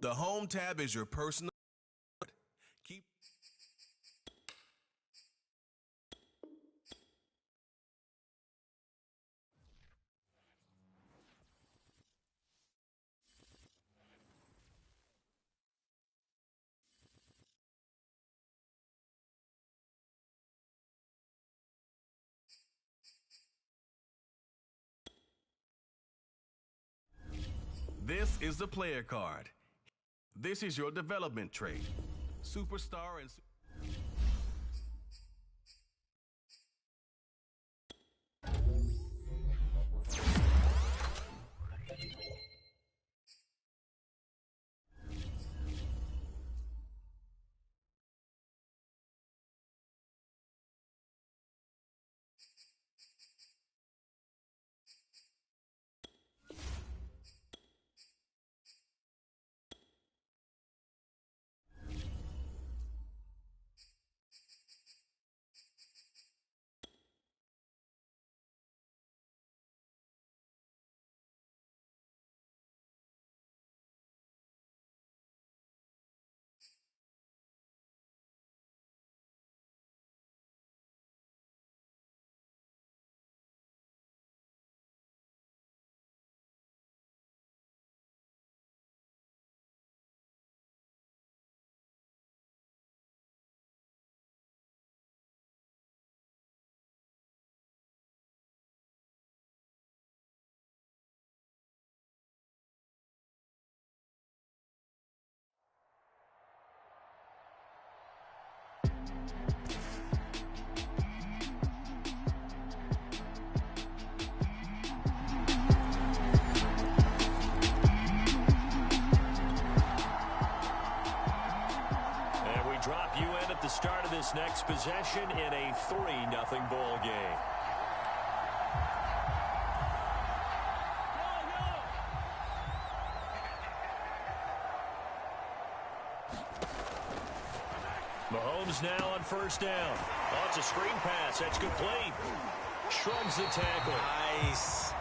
The Home tab is your personal. Keep. This is the player card. This is your development trait. Superstar and... Drop you in at the start of this next possession in a 3-0 ball game. Mahomes now on first down. Oh, it's a screen pass. That's complete. Shrugs the tackle. Nice.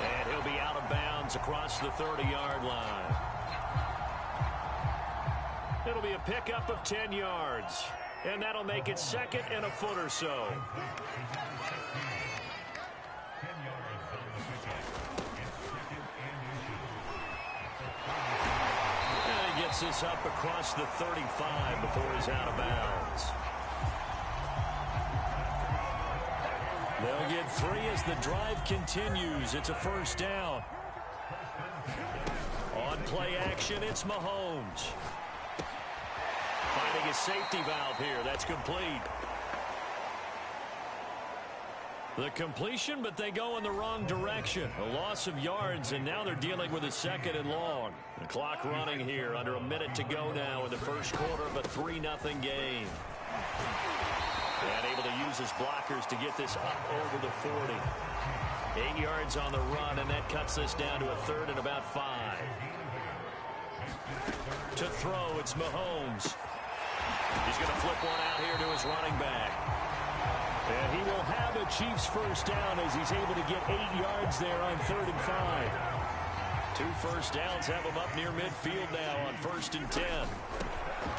And he'll be out of bounds across the 30-yard line. It'll be a pickup of 10 yards. And that'll make it second and a foot or so. And he gets this up across the 35 before he's out of bounds. They'll get 3 as the drive continues. It's a first down. On play action, it's Mahomes. Finding a safety valve here. That's complete. The completion, but they go in the wrong direction. A loss of yards, and now they're dealing with a second and long. The clock running here. Under a minute to go now in the first quarter of a 3-0 game. And able to use his blockers to get this up over the 40. 8 yards on the run, and that cuts this down to a third and about 5. To throw, it's Mahomes. He's going to flip one out here to his running back. And he will have a Chiefs first down as he's able to get 8 yards there on 3rd and 5. 2 first downs have him up near midfield now on 1st and 10.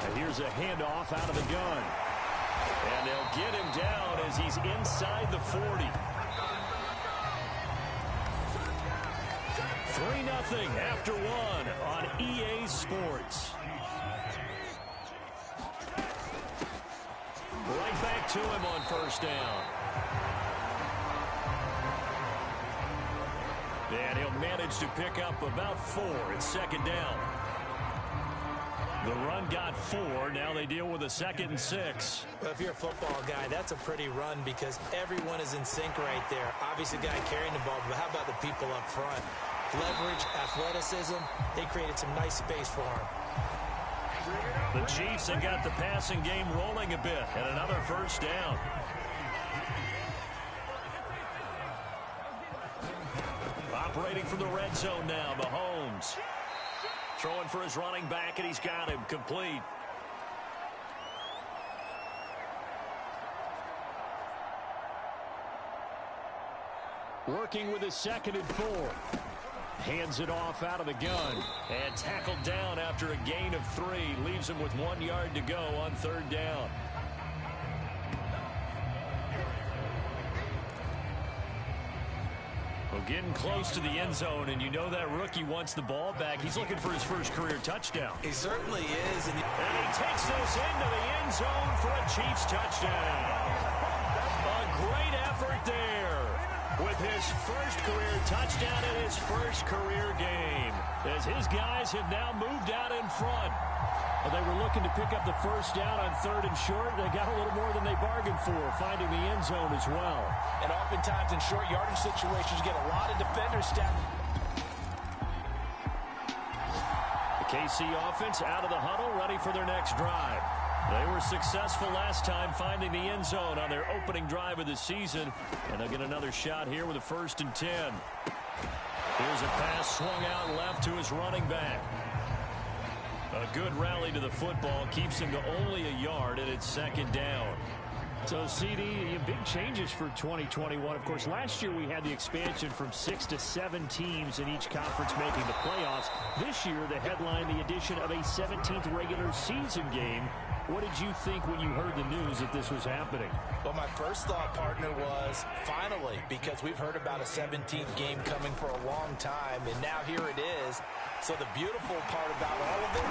And here's a handoff out of the gun. And they'll get him down as he's inside the 40. 3-0 after 1 on EA Sports. Right back to him on first down. And he'll manage to pick up about 4 at second down. The run got 4. Now they deal with a 2nd and 6. Well, if you're a football guy, that's a pretty run because everyone is in sync right there. Obviously, the guy carrying the ball, but how about the people up front? Leverage, athleticism, they created some nice space for him. The Chiefs have got the passing game rolling a bit, and another first down. Operating from the red zone now, Mahomes. Throwing for his running back, and he's got him complete. Working with his 2nd and 4. Hands it off out of the gun. And tackled down after a gain of 3. Leaves him with 1 yard to go on 3rd down. Well, getting close to the end zone, and you know that rookie wants the ball back. He's looking for his first career touchdown. He certainly is. And he takes this into the end zone for a Chiefs touchdown. A great effort there with his first career touchdown in his first career game, as his guys have now moved out in front. Well, they were looking to pick up the first down on 3rd and short. They got a little more than they bargained for, finding the end zone as well. And oftentimes in short yardage situations, you get a lot of defenders stacked. The KC offense out of the huddle, ready for their next drive. They were successful last time finding the end zone on their opening drive of the season, and they'll get another shot here with a 1st and 10. Here's a pass swung out left to his running back. A good rally to the football keeps him to only a yard, and it's 2nd down. So, CD, big changes for 2021. Of course, last year we had the expansion from 6 to 7 teams in each conference making the playoffs. This year, the headline, the addition of a 17th regular season game. What did you think when you heard the news that this was happening? Well, my first thought, partner, was finally, because we've heard about a 17th game coming for a long time, and now here it is. So the beautiful part about all of it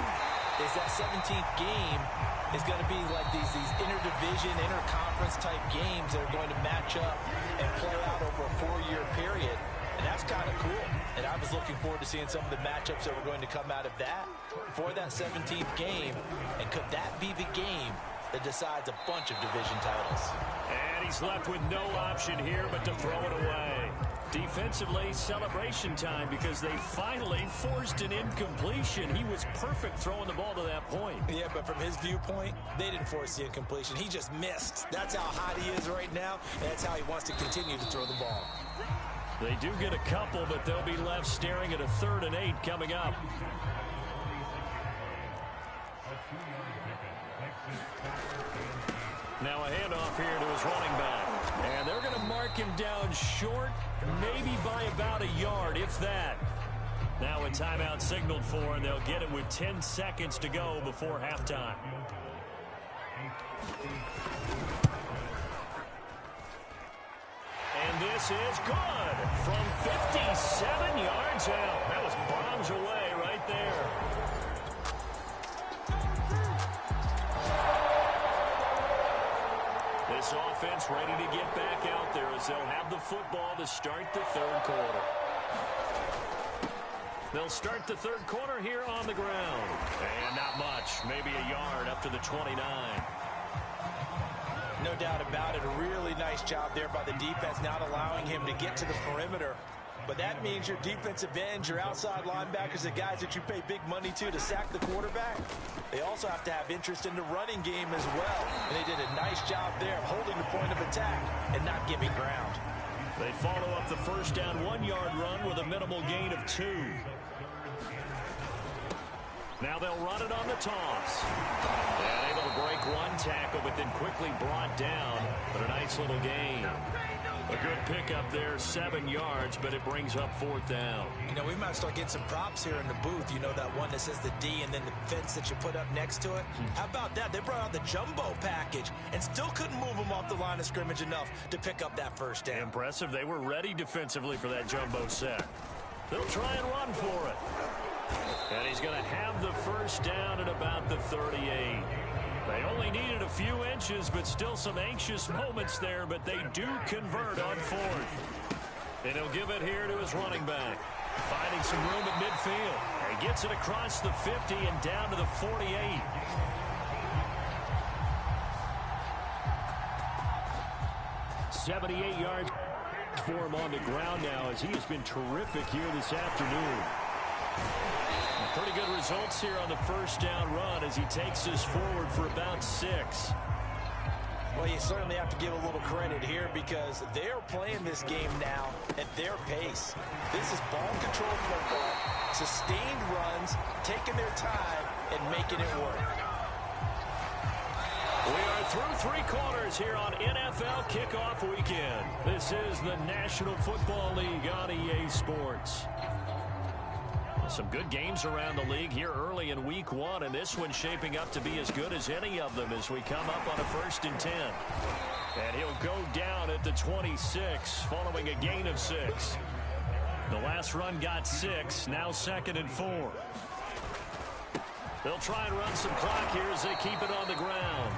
is that 17th game is going to be like these interdivision, interconference type games that are going to match up and play out over a 4-year period. And that's kind of cool. And I was looking forward to seeing some of the matchups that were going to come out of that for that 17th game. And could that be the game that decides a bunch of division titles? And he's left with no option here but to throw it away. Defensively, celebration time because they finally forced an incompletion. He was perfect throwing the ball to that point. Yeah, but from his viewpoint, they didn't force the incompletion. He just missed. That's how hot he is right now, and that's how he wants to continue to throw the ball. They do get a couple, but they'll be left staring at a 3rd and 8 coming up. Now a handoff here to his running back. And they're going to mark him down short, maybe by about a yard, if that. Now a timeout signaled for, and they'll get it with 10 seconds to go before halftime. And this is good from 57 yards out. That was bombs away right there. This offense ready to get back out there as they'll have the football to start the 3rd quarter. They'll start the 3rd quarter here on the ground. And not much, maybe a yard up to the 29. No doubt about it. A really nice job there by the defense, not allowing him to get to the perimeter. But that means your defensive ends, your outside linebackers, the guys that you pay big money to sack the quarterback, they also have to have interest in the running game as well. And they did a nice job there of holding the point of attack and not giving ground. They follow up the first down 1-yard run with a minimal gain of 2. Now they'll run it on the toss. And able to break one tackle, but then quickly brought down. But a nice little gain. A good pickup there, 7 yards, but it brings up 4th down. You know, we might start getting some props here in the booth. You know, that one that says the D and then the fence that you put up next to it. How about that? They brought out the jumbo package and still couldn't move them off the line of scrimmage enough to pick up that first down. Impressive. They were ready defensively for that jumbo set. They'll try and run for it. And he's going to have the first down at about the 38. They only needed a few inches, but still some anxious moments there, but they do convert on 4th. And he'll give it here to his running back. Finding some room at midfield. He gets it across the 50 and down to the 48. "78 yards for him on the ground now as he has been terrific here this afternoon. Pretty good results here on the first down run as he takes us forward for about 6. Well, you certainly have to give a little credit here because they're playing this game now at their pace. This is ball control football, sustained runs, taking their time, and making it work. We are through 3 quarters here on NFL Kickoff Weekend. This is the National Football League on EA Sports. Some good games around the league here early in week 1, and this one's shaping up to be as good as any of them as we come up on a 1st and 10. And he'll go down at the 26 following a gain of 6. The last run got 6, now 2nd and 4. They'll try and run some clock here as they keep it on the ground.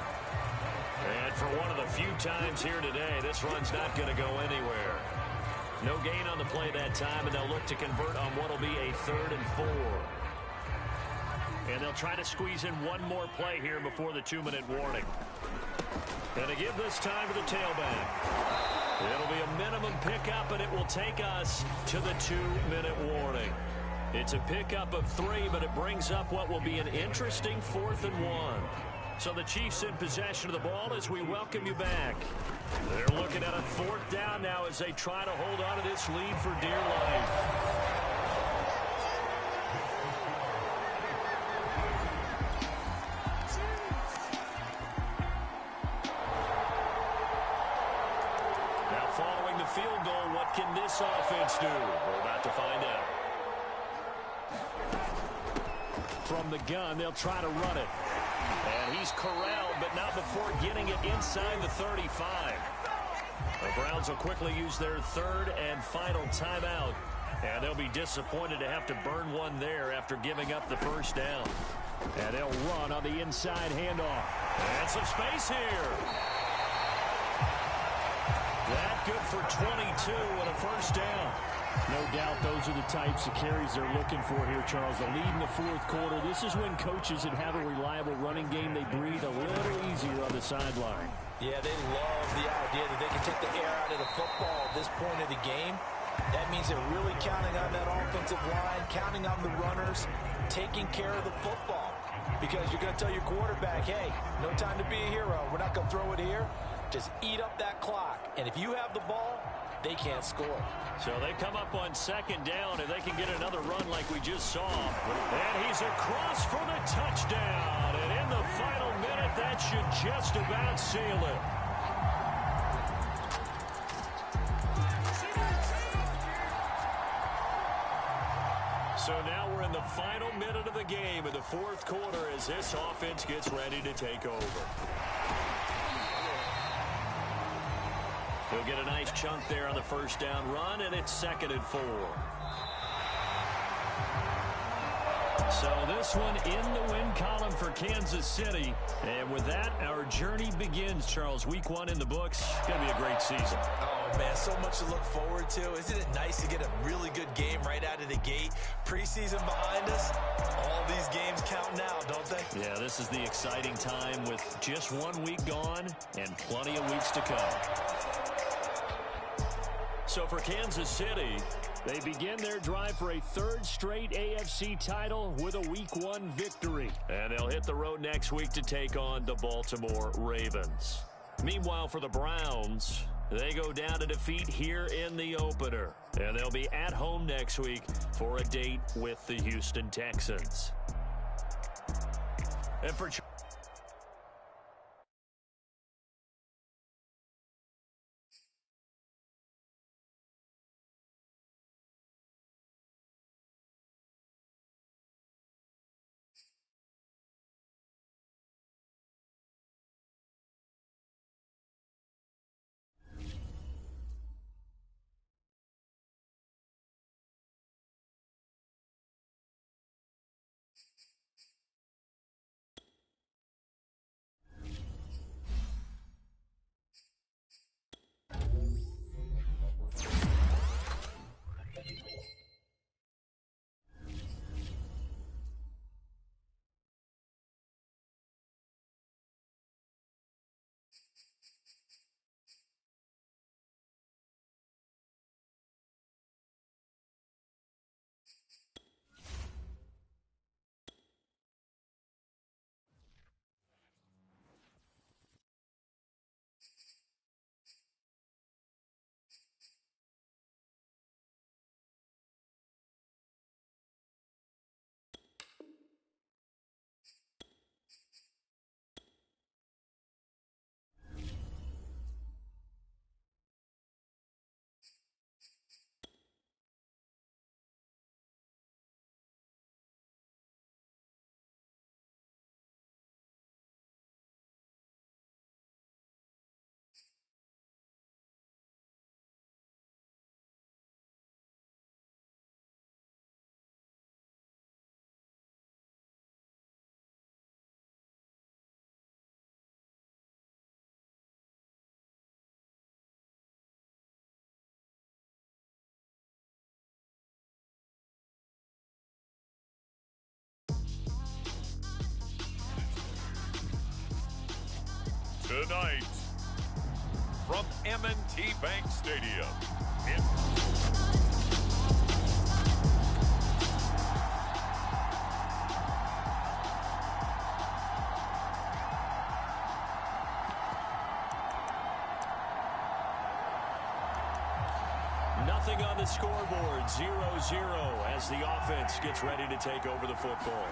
And for one of the few times here today, this run's not going to go anywhere. No gain on the play that time, and they'll look to convert on what will be a 3rd and 4. And they'll try to squeeze in one more play here before the 2-minute warning. And to give this time to the tailback. It'll be a minimum pickup, and it will take us to the 2-minute warning. It's a pickup of 3, but it brings up what will be an interesting 4th and 1. So the Chiefs in possession of the ball as we welcome you back. They're looking at a 4th down now as they try to hold on to this lead for dear life. Now following the field goal, what can this offense do? We're about to find out. From the gun, they'll try to run it. And he's corralled, but not before getting it inside the 35. The Browns will quickly use their 3rd and final timeout. And they'll be disappointed to have to burn one there after giving up the 1st down. And they'll run on the inside handoff. And some space here. That good for 22 and a 1st down. No doubt those are the types of carries they're looking for here, Charles. The lead in the 4th quarter. This is when coaches that have a reliable running game, they breathe a little easier on the sideline. Yeah, they love the idea that they can take the air out of the football at this point of the game. That means they're really counting on that offensive line, counting on the runners, taking care of the football. Because you're going to tell your quarterback, hey, no time to be a hero. We're not going to throw it here. Just eat up that clock. And if you have the ball, they can't score. So they come up on 2nd down, and they can get another run like we just saw. And he's across for the touchdown. And in the final minute, that should just about seal it. So now we're in the final minute of the game in the 4th quarter as this offense gets ready to take over. He'll get a nice chunk there on the 1st down run, and it's 2nd and 4. So this one in the win column for Kansas City. And with that, our journey begins, Charles. Week 1 in the books. It's going to be a great season. Oh, man, so much to look forward to. Isn't it nice to get a really good game right out of the gate? Preseason behind us. All these games count now, don't they? Yeah, this is the exciting time with just 1 week gone and plenty of weeks to come. So for Kansas City, they begin their drive for a 3rd straight AFC title with a Week 1 victory. And they'll hit the road next week to take on the Baltimore Ravens. Meanwhile, for the Browns, they go down to defeat here in the opener. And they'll be at home next week for a date with the Houston Texans. And for Tonight, from M&T Bank Stadium, nothing on the scoreboard, 0-0 as the offense gets ready to take over the football.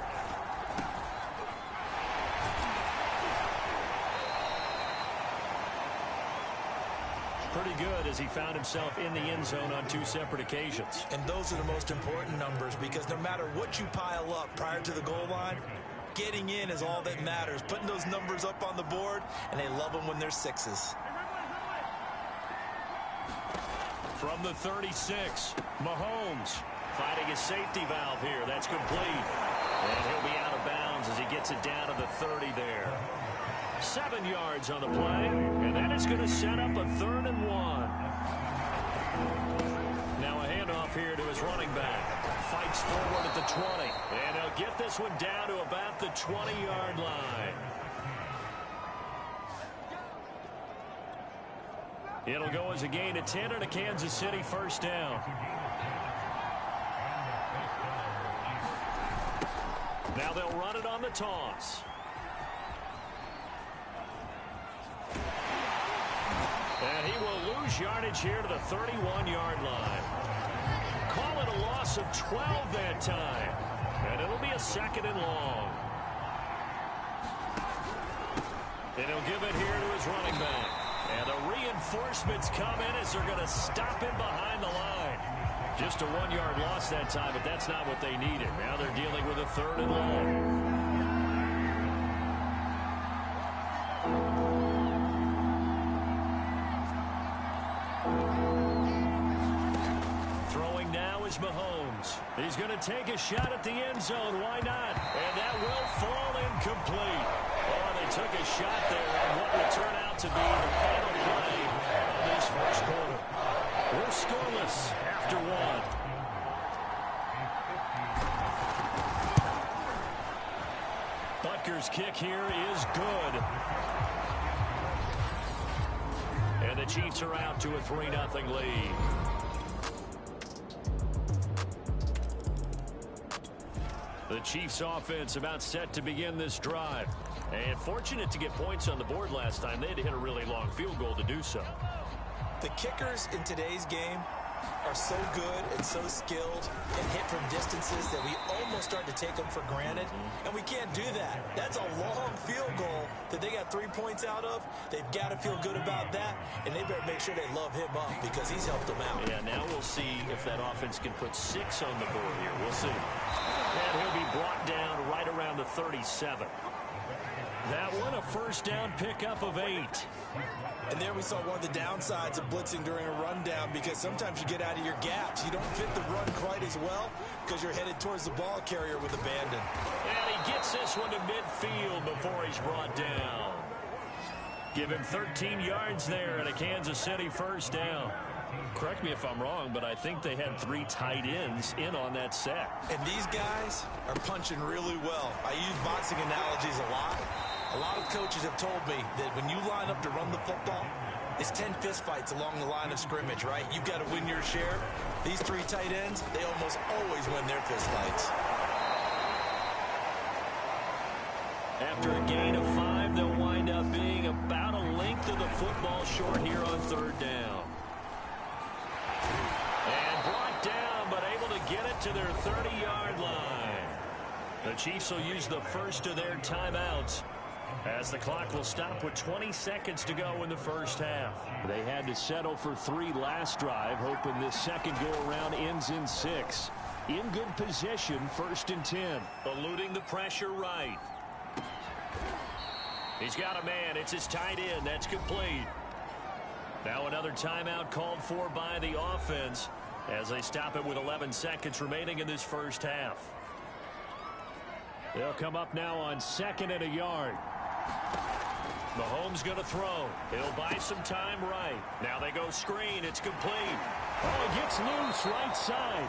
Pretty good as he found himself in the end zone on 2 separate occasions. And those are the most important numbers, because no matter what you pile up prior to the goal line, getting in is all that matters. Putting those numbers up on the board, and they love them when they're 6s. From the 36, Mahomes finding his safety valve here. That's complete. And he'll be out of bounds as he gets it down to the 30 there. 7 yards on the play, and then it's going to set up a 3rd and 1. Now a handoff here to his running back. Fights forward at the 20, and he'll get this one down to about the 20-yard line. It'll go as a gain of 10 and a Kansas City first down. Now they'll run it on the toss. And he will lose yardage here to the 31-yard line. Call it a loss of 12 that time. And it'll be a 2nd and long. And he'll give it here to his running back. And the reinforcements come in as they're going to stop him behind the line. Just a 1-yard loss that time, but that's not what they needed. Now they're dealing with a 3rd and long. Mahomes. He's going to take a shot at the end zone. Why not? And that will fall incomplete. Oh, they took a shot there on what would turn out to be the final play of this first quarter. We're scoreless after 1. Butker's kick here is good. And the Chiefs are out to a 3-0 lead. The Chiefs offense about set to begin this drive. And fortunate to get points on the board last time. They had to hit a really long field goal to do so. The kickers in today's game are so good and so skilled and hit from distances that we almost start to take them for granted. And we can't do that. That's a long field goal that they got 3 points out of. They've got to feel good about that, and they better make sure they love him up because he's helped them out. Yeah, now we'll see if that offense can put 6 on the board here. We'll see. And he'll be brought down right around the 37. That one a first down pickup of 8. And there we saw one of the downsides of blitzing during a rundown, because sometimes you get out of your gaps. You don't fit the run quite as well because you're headed towards the ball carrier with abandon. And he gets this one to midfield before he's brought down. Give him 13 yards there and a Kansas City first down. Correct me if I'm wrong, but I think they had 3 tight ends in on that set. And these guys are punching really well. I use boxing analogies a lot. A lot of coaches have told me that when you line up to run the football, it's 10 fistfights along the line of scrimmage, right? You've got to win your share. These 3 tight ends, they almost always win their fistfights. After a gain of 5, they'll wind up being about a length of the football short here on 3rd down. And brought down, but able to get it to their 30-yard line. The Chiefs will use the first of their timeouts, as the clock will stop with 20 seconds to go in the first half. They had to settle for 3 last drive, hoping this second go-around ends in 6. In good position, 1st and 10. Eluding the pressure right. He's got a man. It's his tight end. That's complete. Now another timeout called for by the offense as they stop it with 11 seconds remaining in this first half. They'll come up now on 2nd and a yard. Mahomes going to throw. He'll buy some time right. Now they go screen. It's complete. Oh, he gets loose right side.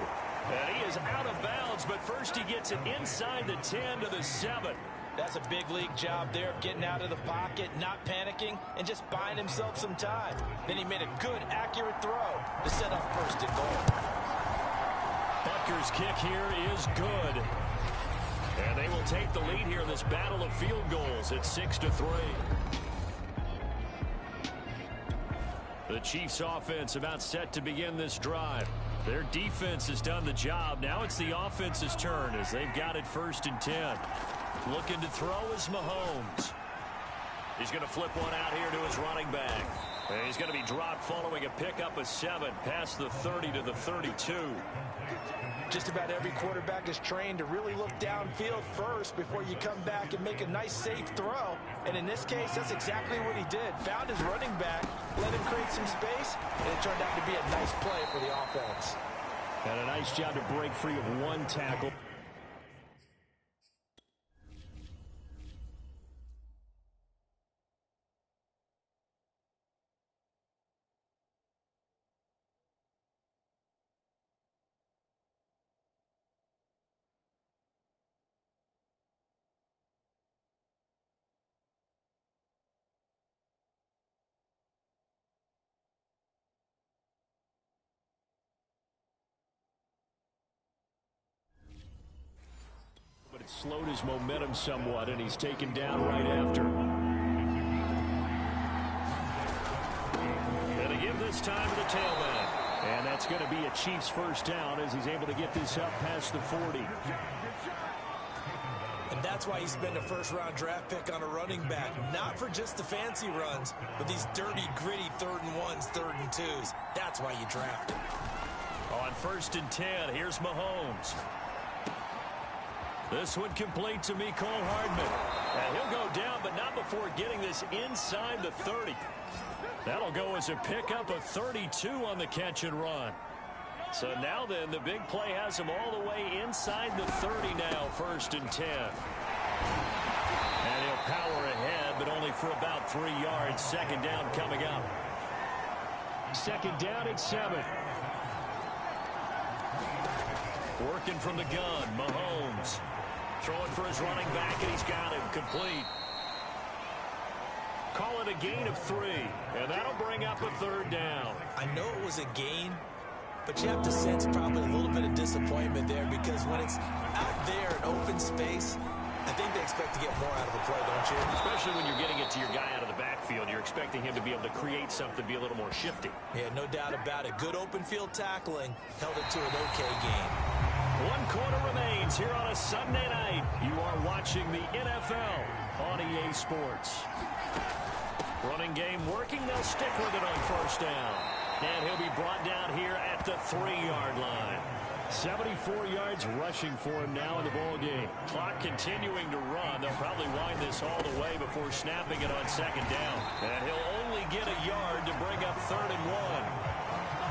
And he is out of bounds, but first he gets it inside the 10 to the 7. That's a big league job there of getting out of the pocket, not panicking, and just buying himself some time. Then he made a good, accurate throw to set up first and goal. Butker's kick here is good. And they will take the lead here in this battle of field goals at 6-3. The Chiefs offense about set to begin this drive. Their defense has done the job. Now it's the offense's turn as they've got it 1st and 10. Looking to throw is Mahomes. He's going to flip one out here to his running back. And he's going to be dropped following a pickup of 7 past the 30 to the 32. Just about every quarterback is trained to really look downfield first before you come back and make a nice, safe throw. And in this case, that's exactly what he did. Found his running back, let him create some space, and it turned out to be a nice play for the offense. And a nice job to break free of one tackle. But it slowed his momentum somewhat, and he's taken down right after. And to give this time to the tailback. And that's going to be a Chiefs first down as he's able to get this up past the 40. And that's why you spend a first-round draft pick on a running back. Not for just the fancy runs, but these dirty, gritty 3rd and 1s, 3rd and 2s. That's why you draft him. On 1st and 10, here's Mahomes. This one complete to Mecole Hardman. And he'll go down, but not before getting this inside the 30. That'll go as a pickup of 32 on the catch and run. So now then, the big play has him all the way inside the 30 now, 1st and 10. And he'll power ahead, but only for about 3 yards. 2nd down coming up. 2nd down at 7. Working from the gun, Mahomes. Throwing for his running back, and he's got him complete. Call it a gain of 3, and that'll bring up a 3rd down. I know it was a gain, but you have to sense probably a little bit of disappointment there because when it's out there in open space, I think they expect to get more out of the play, don't you? Especially when you're getting it to your guy out of the backfield. You're expecting him to be able to create something, be a little more shifty. Yeah, no doubt about it. Good open field tackling held it to an okay game. 1 quarter remains here on a Sunday night. You are watching the NFL on EA Sports. Running game working. They'll stick with it on 1st down. And he'll be brought down here at the 3-yard line. 74 yards rushing for him now in the ball game. Clock continuing to run. They'll probably wind this all the way before snapping it on 2nd down. And he'll only get a yard to bring up 3rd and 1.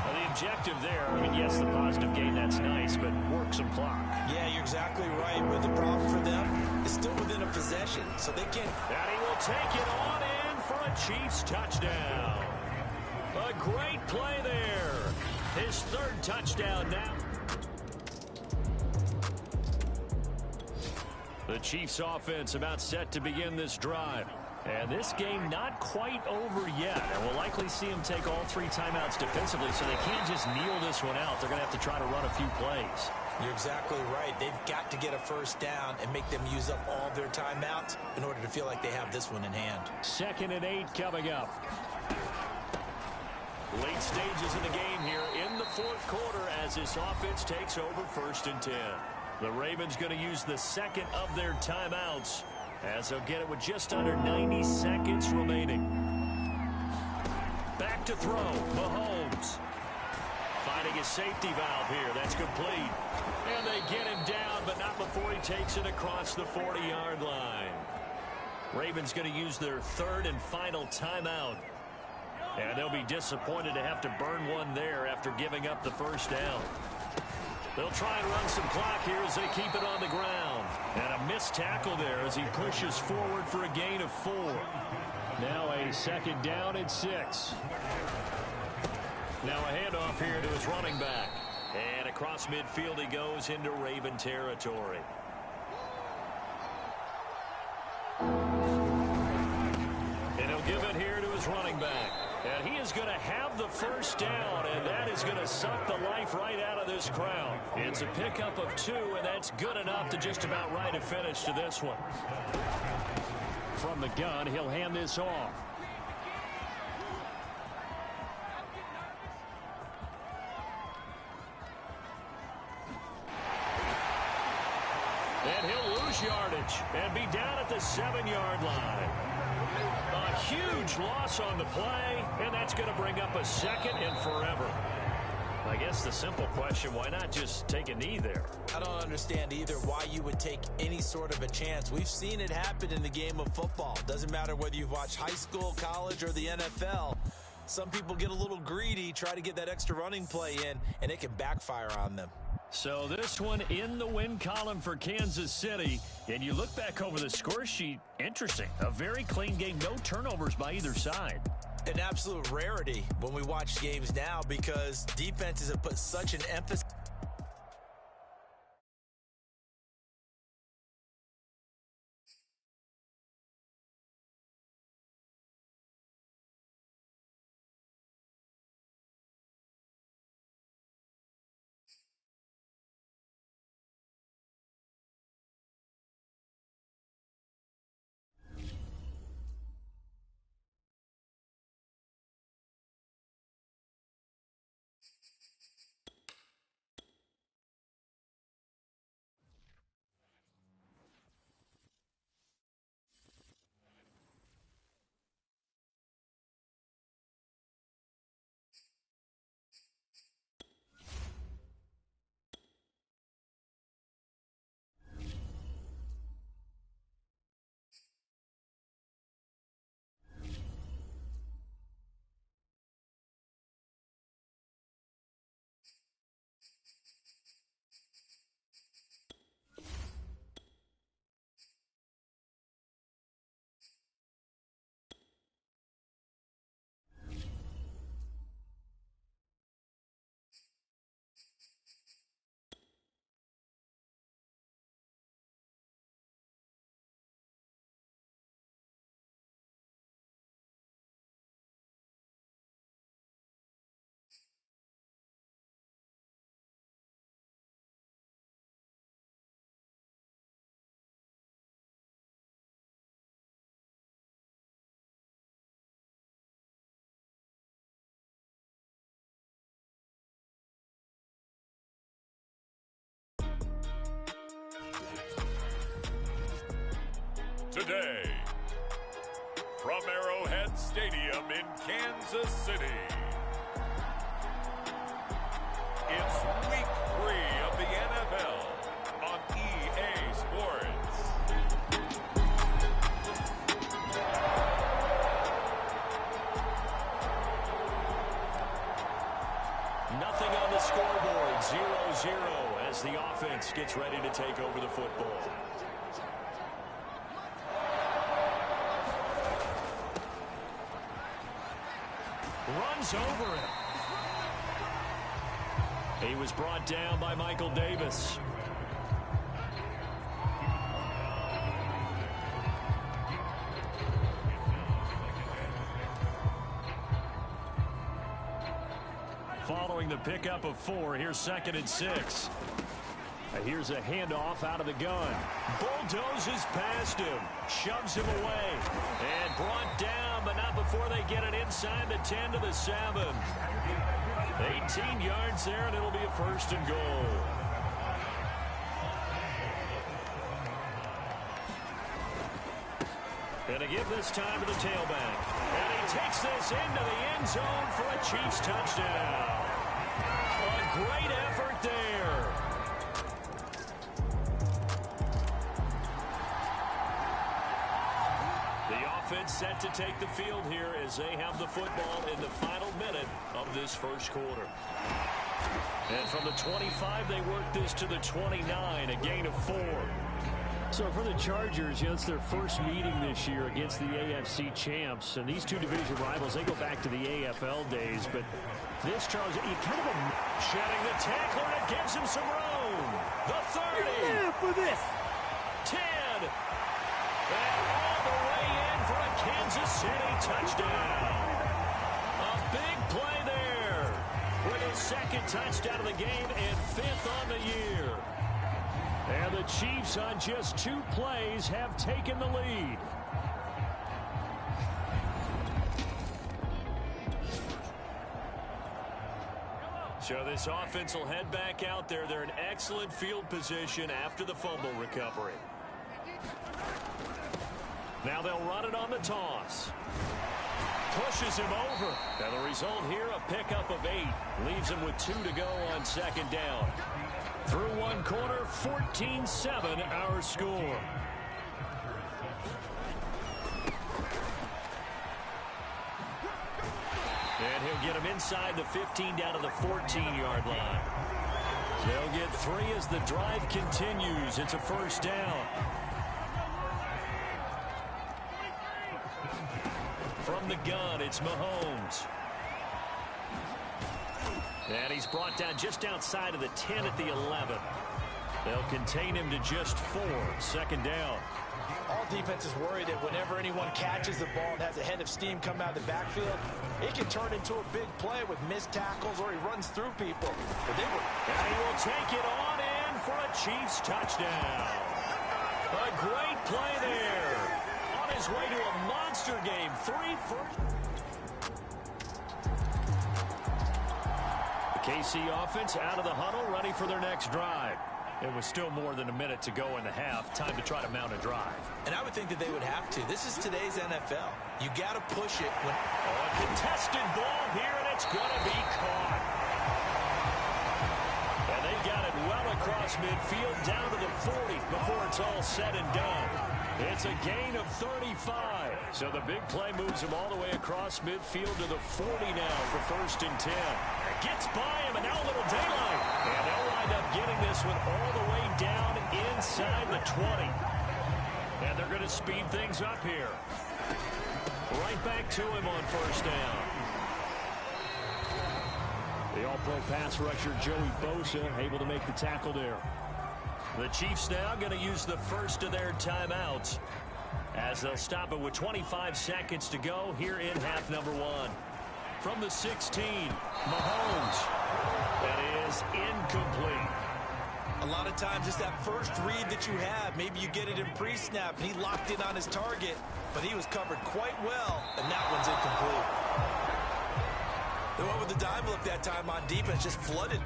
Well, the objective there, I mean, yes, the positive gain, that's nice, but work some clock. Yeah, you're exactly right. But the problem for them is still within a possession, so they can't. And he will take it on in for a Chiefs touchdown. A great play there. His 3rd touchdown now. The Chiefs offense about set to begin this drive. And this game not quite over yet. And we'll likely see him take all 3 timeouts defensively, so they can't just kneel this one out. They're going to have to try to run a few plays. You're exactly right. They've got to get a 1st down and make them use up all their timeouts in order to feel like they have this one in hand. 2nd and 8 coming up. Late stages of the game here in the 4th quarter as this offense takes over 1st and 10. The Ravens going to use the 2nd of their timeouts as they'll get it with just under 90 seconds remaining. Back to throw, Mahomes. Finding his safety valve here. That's complete. And they get him down, but not before he takes it across the 40-yard line. Ravens going to use their 3rd and final timeout. And they'll be disappointed to have to burn one there after giving up the 1st down. They'll try and run some clock here as they keep it on the ground. And a missed tackle there as he pushes forward for a gain of 4. Now a 2nd down and 6. Now a handoff here to his running back. And across midfield he goes into Raven territory. And he'll give it here to his running back. And he is going to have the first down, and that is going to suck the life right out of this crowd. It's a pickup of 2, and that's good enough to just about write a finish to this one. From the gun, he'll hand this off. And he'll lose yardage and be down at the 7-yard line. A huge loss on the play, and that's going to bring up a second and forever. I guess the simple question, why not just take a knee there? I don't understand either why you would take any sort of a chance. We've seen it happen in the game of football. Doesn't matter whether you've watched high school, college, or the NFL. Some people get a little greedy, try to get that extra running play in, and it can backfire on them. So this one in the win column for Kansas City. And you look back over the score sheet, interesting. A very clean game, no turnovers by either side. An absolute rarity when we watch games now because defenses have put such an emphasis. Today, from Arrowhead Stadium in Kansas City, it's Week 3 of the NFL on EA Sports. Nothing on the scoreboard, 0-0 as the offense gets ready to take over the football. Runs over him. He was brought down by Michael Davis. Following the pickup of 4, here's 2nd and 6. Here's a handoff out of the gun. Bulldozes past him. Shoves him away. And brought down, but not before they get it inside the 10 to the 7. 18 yards there, and it'll be a 1st and goal. And to give this time to the tailback. And he takes this into the end zone for a Chiefs touchdown. A great effort there. Offense set to take the field here as they have the football in the final minute of this first quarter. And from the 25, they work this to the 29, a gain of 4. So for the Chargers, it's their first meeting this year against the AFC champs. And these two division rivals, they go back to the AFL days. But this, Charles, you kind of shedding the tackler, and it gives him some room. The 30. Yeah, for this. 10. And all the way in for a Kansas City touchdown. A big play there with his second touchdown of the game and 5th on the year. And the Chiefs on just 2 plays have taken the lead. So this offense will head back out there. They're in excellent field position after the fumble recovery. Now they'll run it on the toss. Pushes him over. And the result here, a pickup of 8. Leaves him with 2 to go on 2nd down. Through 1 quarter, 14-7 our score. And he'll get him inside the 15 down to the 14-yard line. They'll get 3 as the drive continues. It's a 1st down. From the gun, it's Mahomes. And he's brought down just outside of the 10 at the 11. They'll contain him to just 4. 2nd down. All defenses worry that whenever anyone catches the ball and has a head of steam come out of the backfield, it can turn into a big play with missed tackles or he runs through people. But they will. And he will take it on in for a Chiefs touchdown. A great play there. On his way to a monster game. 3 first. The KC offense out of the huddle, ready for their next drive. It was still more than a minute to go in the half. Time to try to mount a drive. And I would think that they would have to. This is today's NFL. You got to push it. When a contested ball here, and it's going to be caught. And they got it well across midfield, down to the 40 before it's all said and done. It's a gain of 35. So the big play moves him all the way across midfield to the 40 now for 1st and 10. Gets by him, and now a little daylight. And they'll wind up getting this one all the way down inside the 20. And they're going to speed things up here. Right back to him on 1st down. The all-pro pass rusher Joey Bosa able to make the tackle there. The Chiefs now going to use the first of their timeouts as they'll stop it with 25 seconds to go here in half number 1. From the 16, Mahomes. That is incomplete. a lot of times it's that first read that you have. Maybe you get it in pre-snap, and he locked in on his target, but he was covered quite well, and that one's incomplete. They went with the dive look that time on defense, just flooded.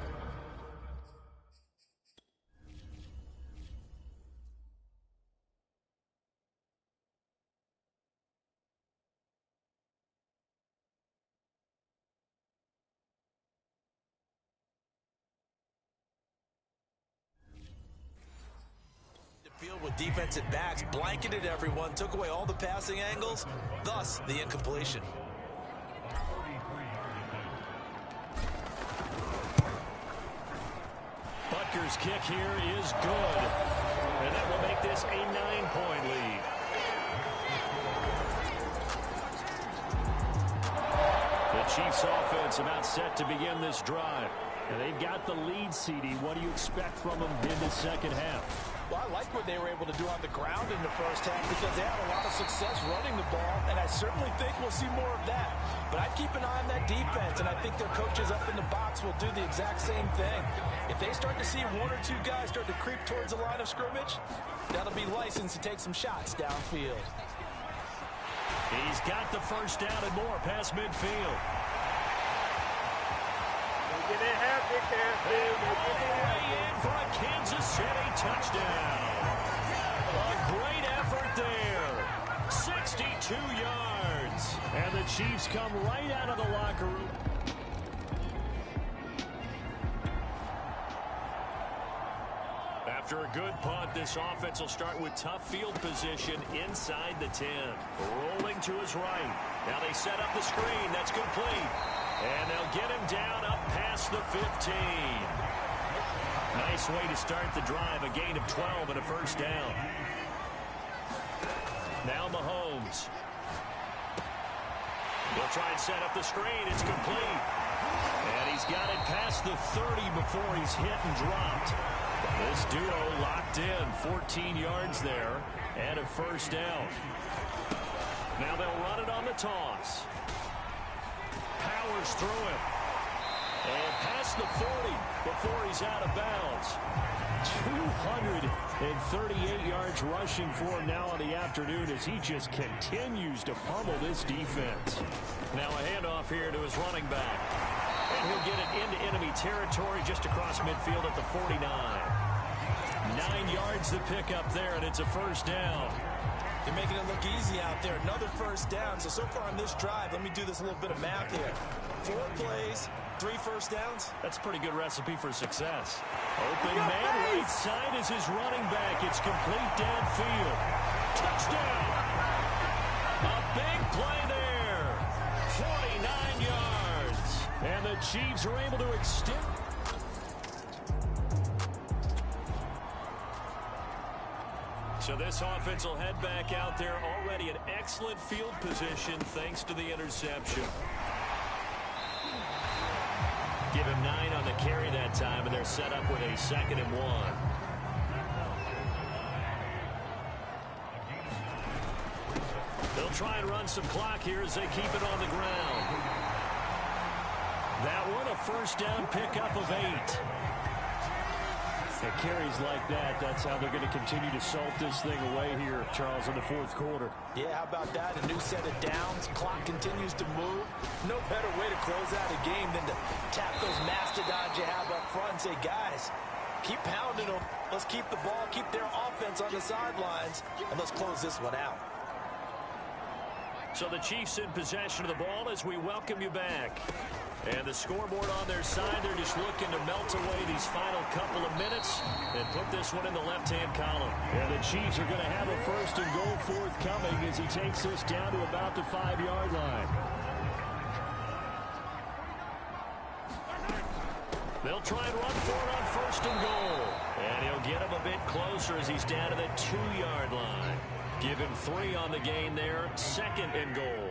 Field with defensive backs, blanketed everyone, took away all the passing angles, thus the incompletion. Butker's kick here is good, and that will make this a 9-point lead. The Chiefs offense about set to begin this drive, and they've got the lead, CD. What do you expect from them in the second half? Well, I like what they were able to do on the ground in the first half because they had a lot of success running the ball, and I certainly think we'll see more of that. But I'd keep an eye on that defense, and I think their coaches up in the box will do the exact same thing. If they start to see one or two guys start to creep towards the line of scrimmage, that'll be licensed to take some shots downfield. He's got the first down and more past midfield. Way in for a Kansas City touchdown. A great effort there. 62 yards. And the Chiefs come right out of the locker room. After a good punt, this offense will start with tough field position inside the 10. Rolling to his right. Now they set up the screen. That's complete. And they'll get him down up past the 15. Nice way to start the drive. A gain of 12 and a first down. Now Mahomes. He'll try and set up the screen. It's complete. And he's got it past the 30 before he's hit and dropped. This duo locked in. 14 yards there and a first down. Now they'll run it on on the toss. Powers through it. And past the 40 before he's out of bounds. 238 yards rushing for him now on the afternoon as he just continues to pummel this defense. Now a handoff here to his running back. And he'll get it into enemy territory just across midfield at the 49. 9 yards to pick up there, and it's a first down. You're making it look easy out there. Another first down. So far on this drive, let me do this little bit of math here. 4 plays, 3 first downs. That's a pretty good recipe for success. Open man right side is his running back. It's complete downfield. Touchdown. A big play there. 49 yards. And the Chiefs are able to extend. So this offense will head back out there, already in excellent field position thanks to the interception. Give him 9 on the carry that time, and they're set up with a 2nd and 1. They'll try and run some clock here as they keep it on the ground. That one, a first down pickup of 8. Carries like that, that's how they're going to continue to salt this thing away here, Charles, in the 4th quarter. Yeah, how about that? A new set of downs. Clock continues to move. No better way to close out a game than to tap those mastodons you have up front and say, guys, keep pounding them. Let's keep the ball, keep their offense on the sidelines, and let's close this one out. So the Chiefs in possession of the ball as we welcome you back. And the scoreboard on their side, they're just looking to melt away these final couple of minutes and put this one in the left-hand column. And the Chiefs are going to have a 1st and goal forthcoming as he takes this down to about the 5-yard line. They'll try and run for it on 1st and goal. And he'll get him a bit closer as he's down to the 2-yard line. Give him 3 on the gain there, 2nd and goal.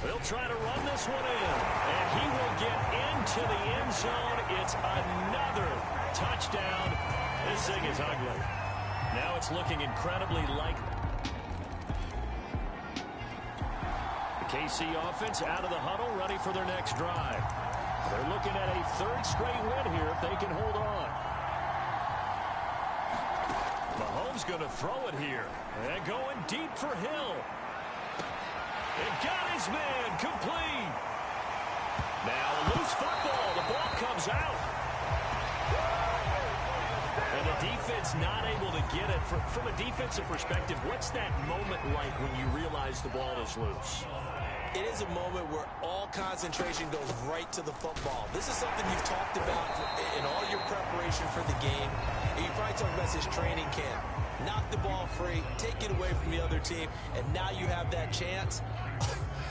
They'll try to run this one in, and he will get into the end zone. It's another touchdown. This thing is ugly. Now it's looking incredibly likely. The KC offense out of the huddle, ready for their next drive. They're looking at a 3rd straight win here if they can hold on. Mahomes going to throw it here, and going deep for Hill. And got his man complete. Now a loose football. The ball comes out. And the defense not able to get it. From a defensive perspective, what's that moment like when you realize the ball is loose? It is a moment where all concentration goes right to the football. This is something you've talked about in all your preparation for the game. And you probably talked about this training camp. Knock the ball free, take it away from the other team, and now you have that chance.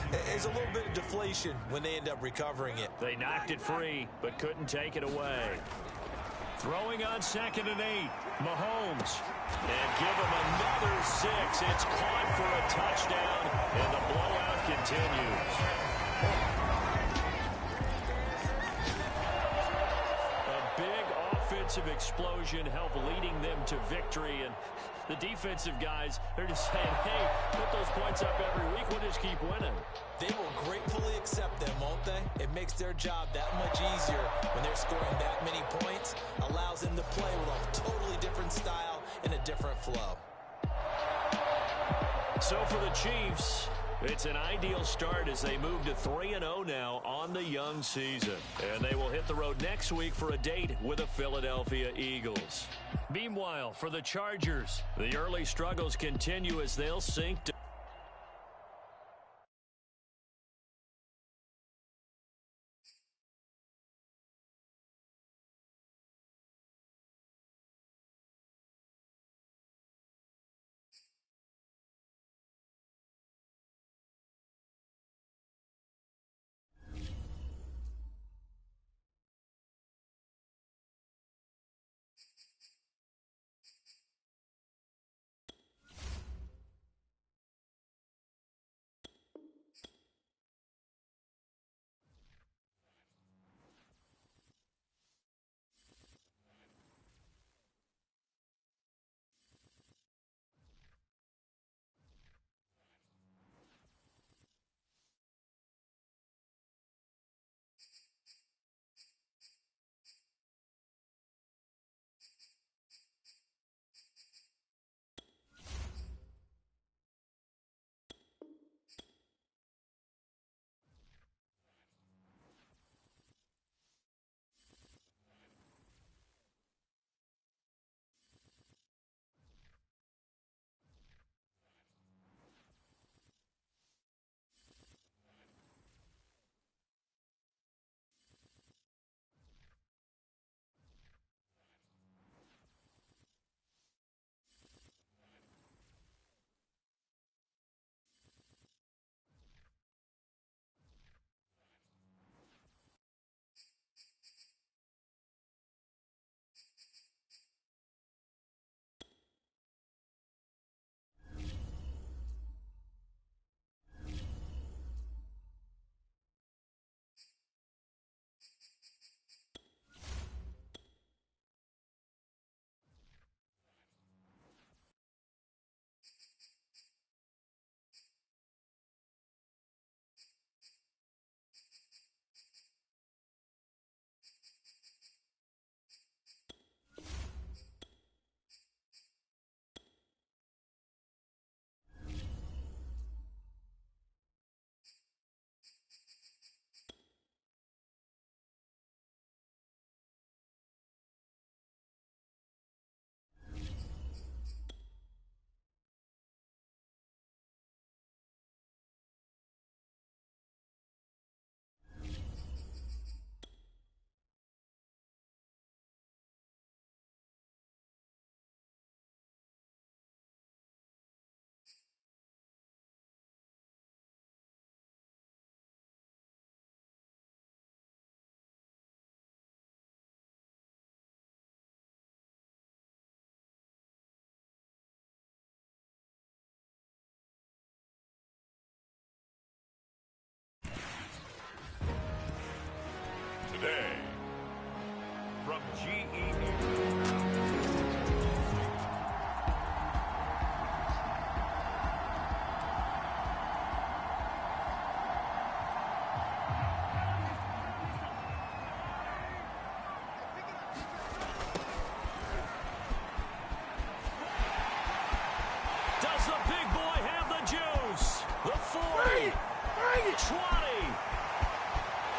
There's a little bit of deflation when they end up recovering it. They knocked it free, but couldn't take it away. Throwing on 2nd and 8, Mahomes. And give him another 6. It's caught for a touchdown, and the blowout continues. A big offensive explosion helped leading them to victory, and the defensive guys, they're just saying, hey, put those points up every week, we'll just keep winning. They will gratefully accept them, won't they? It makes their job that much easier when they're scoring that many points, allows them to play with a totally different style and a different flow. So for the Chiefs, it's an ideal start as they move to 3-0 now on the young season. And they will hit the road next week for a date with the Philadelphia Eagles. Meanwhile, for the Chargers, the early struggles continue as they'll sink to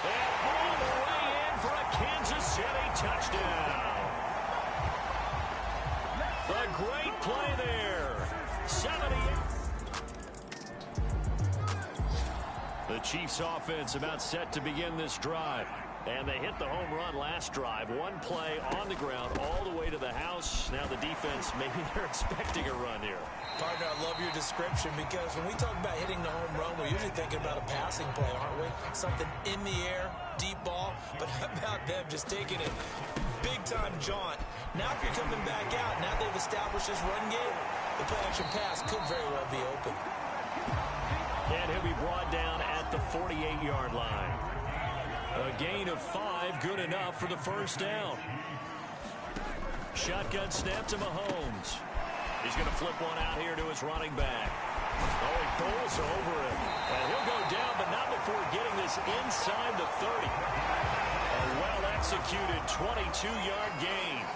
And all the way in for a Kansas City touchdown. A great play there. 78. The Chiefs offense about set to begin this drive. And they hit the home run last drive. One play on the ground all the way to the house. Now the defense, maybe they're expecting a run here. Partner, I love your description because when we talk about hitting the home run, we're usually thinking about a passing play, aren't we? Something in the air, deep ball. But how about them just taking it big-time jaunt? Now if you're coming back out, now they've established this run game, the play-action pass could very well be open. And he'll be brought down at the 48-yard line. A gain of 5, good enough for the first down. Shotgun snap to Mahomes. He's going to flip one out here to his running back. Oh, he pulls over it. And he'll go down, but not before getting this inside the 30. A well-executed 22-yard gain.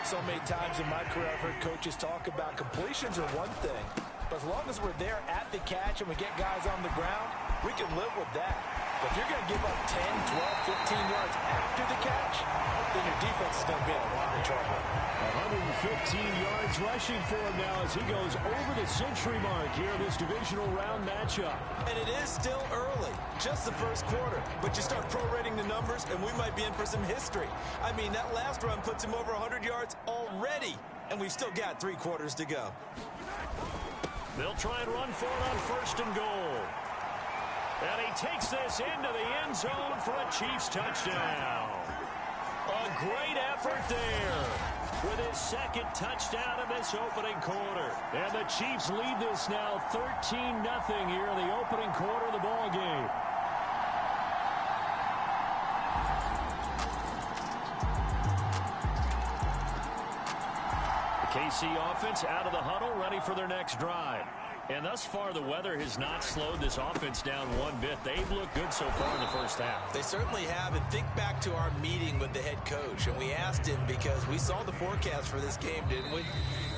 So many times in my career, I've heard coaches talk about completions are one thing. But as long as we're there at the catch and we get guys on the ground, we can live with that. But if you're going to give up 10, 12, 15 yards after the catch, then your defense is going to be in a lot of trouble. 115 yards rushing for him now as he goes over the century mark here in this divisional round matchup. And it is still early, just the first quarter. But you start prorating the numbers, and we might be in for some history. I mean, that last run puts him over 100 yards already, and we've still got 3 quarters to go. They'll try and run for it on first and goal. And he takes this into the end zone for a Chiefs touchdown. A great effort there with his second touchdown in this opening quarter. And the Chiefs lead this now 13-0 here in the opening quarter of the ball game. The KC offense out of the huddle, ready for their next drive. And thus far, the weather has not slowed this offense down one bit. They've looked good so far in the first half. They certainly have. And think back to our meeting with the head coach. And we asked him because we saw the forecast for this game, didn't we?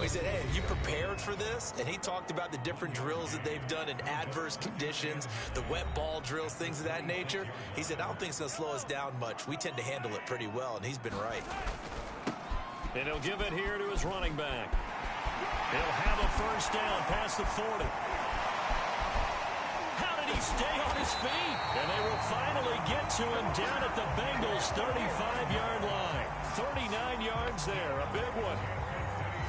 We said, hey, have you prepared for this? And he talked about the different drills that they've done in adverse conditions, the wet ball drills, things of that nature. He said, I don't think it's going to slow us down much. We tend to handle it pretty well, and he's been right. And he'll give it here to his running back. He'll have a first down past the 40. How did he stay on his feet? And they will finally get to him down at the Bengals' 35-yard line. 39 yards there, a big one.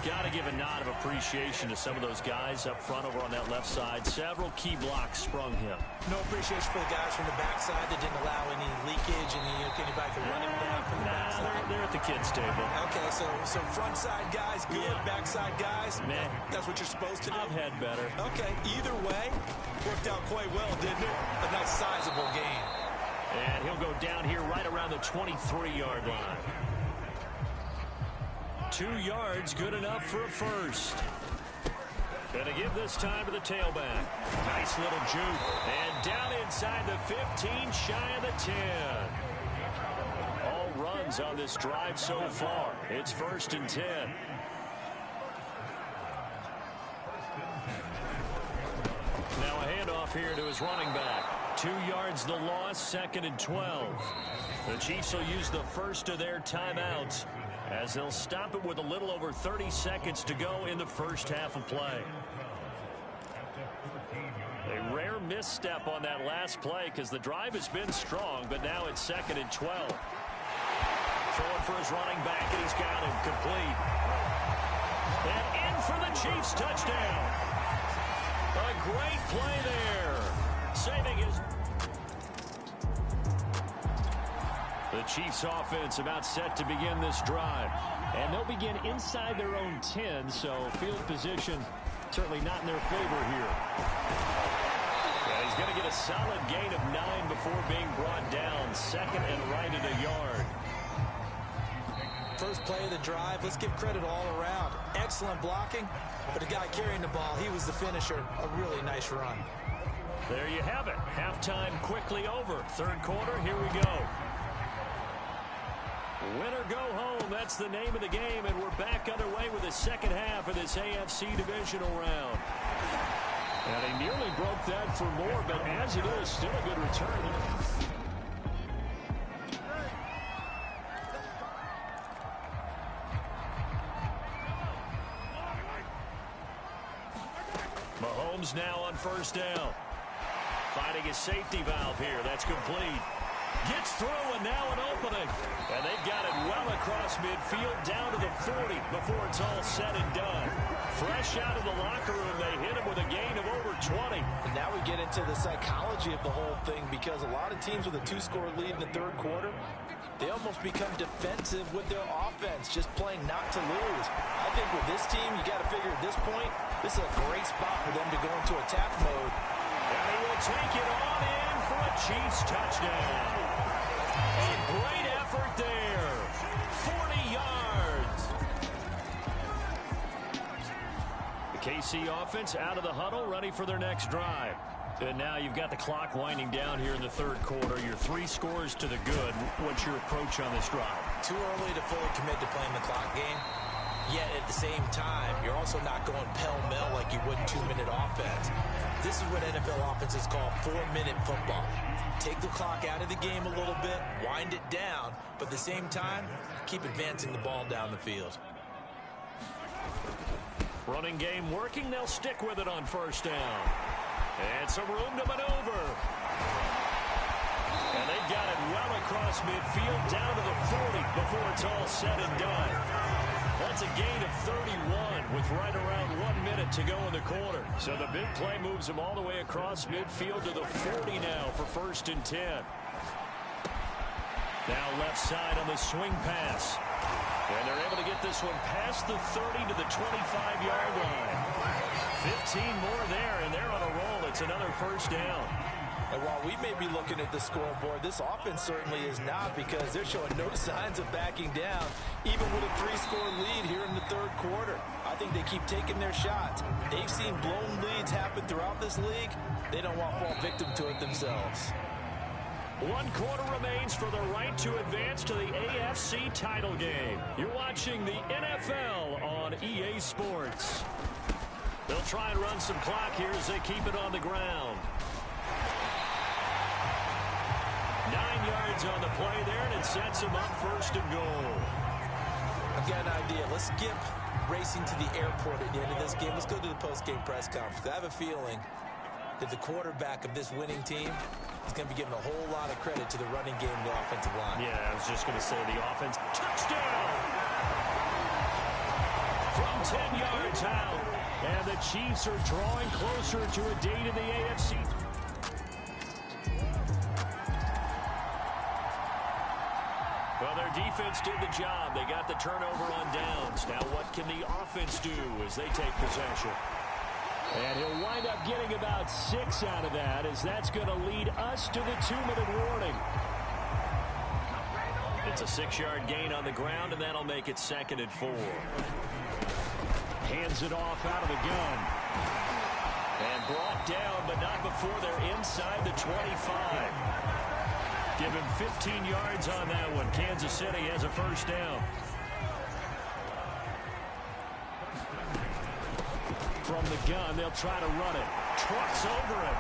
Got to give a nod of appreciation to some of those guys up front over on that left side. Several key blocks sprung him. No appreciation for the guys from the backside that didn't allow any leakage and anybody could run him down from the backside. They're at the kids' table. Okay, so front side guys, good. Yeah. Backside guys, meh. That's what you're supposed to do? I've had better. Okay, either way, worked out quite well, didn't it? A nice sizable gain. And he'll go down here right around the 23-yard line. 2 yards, good enough for a first. Going to give this time to the tailback. Nice little juke. And down inside the 15, shy of the 10. All runs on this drive so far. It's 1st and 10. Now a handoff here to his running back. 2 yards the loss, 2nd and 12. The Chiefs will use the first of their timeouts as they'll stop it with a little over 30 seconds to go in the first half of play. A rare misstep on that last play because the drive has been strong, but now it's 2nd and 12. Throwing for his running back, and he's got him complete. And in for the Chiefs touchdown. A great play there. Saving his... The Chiefs offense about set to begin this drive. And they'll begin inside their own 10, so field position certainly not in their favor here. Yeah, he's going to get a solid gain of 9 before being brought down. 2nd and right at a yard. First play of the drive, let's give credit all around. Excellent blocking, but the guy carrying the ball, he was the finisher. A really nice run. There you have it. Halftime quickly over. 3rd quarter, here we go. Win or go home, that's the name of the game, and we're back underway with the second half of this AFC divisional round. And he nearly broke that for more, but as it is, still a good return. Mahomes now on first down. Finding his safety valve here. That's complete. Gets through, and now an opening. And they've got it well across midfield, down to the 40 before it's all said and done. Fresh out of the locker room, they hit him with a gain of over 20. And now we get into the psychology of the whole thing, because a lot of teams with a 2-score lead in the third quarter, they almost become defensive with their offense, just playing not to lose. I think with this team, you got to figure at this point, this is a great spot for them to go into attack mode. And he will take it on in for a Chiefs touchdown. A great effort there. 40 yards. The KC offense out of the huddle, ready for their next drive. And now you've got the clock winding down here in the third quarter. You're 3 scores to the good. What's your approach on this drive? Too early to fully commit to playing the clock game. Yet at the same time, you're also not going pell-mell like you would in 2-minute offense. This is what NFL offenses call 4-minute football. Take the clock out of the game a little bit, wind it down, but at the same time, keep advancing the ball down the field. Running game working. They'll stick with it on first down. And some room to maneuver. And they've got it well across midfield, down to the 40 before it's all said and done. That's a gain of 31 with right around 1 minute to go in the quarter. So the big play moves them all the way across midfield to the 40 now for 1st and 10. Now left side on the swing pass. And they're able to get this one past the 30 to the 25-yard line. 15 more there, and they're on a roll. It's another first down. And while we may be looking at the scoreboard, this offense certainly is not, because they're showing no signs of backing down, even with a 3-score lead here in the third quarter. I think they keep taking their shots. They've seen blown leads happen throughout this league. They don't want to fall victim to it themselves. 1 quarter remains for the right to advance to the AFC title game. You're watching the NFL on EA Sports. They'll try and run some clock here as they keep it on the ground. 9 yards on the play there, and it sets them up 1st and goal. I've got an idea. Let's skip racing to the airport at the end of this game. Let's go to the post-game press conference. I have a feeling that the quarterback of this winning team is going to be giving a whole lot of credit to the running game and the offensive line. Yeah, I was just going to say the offense. Touchdown! From 10 yards out. And the Chiefs are drawing closer to a date in the AFC. Well, their defense did the job. They got the turnover on downs. Now what can the offense do as they take possession? And he'll wind up getting about 6 out of that, as that's going to lead us to the 2-minute warning. It's a 6-yard gain on the ground, and that'll make it 2nd and 4. Hands it off out of the gun. And brought down, but not before they're inside the 25. Give him 15 yards on that one. Kansas City has a first down. From the gun, they'll try to run it. Trucks over him.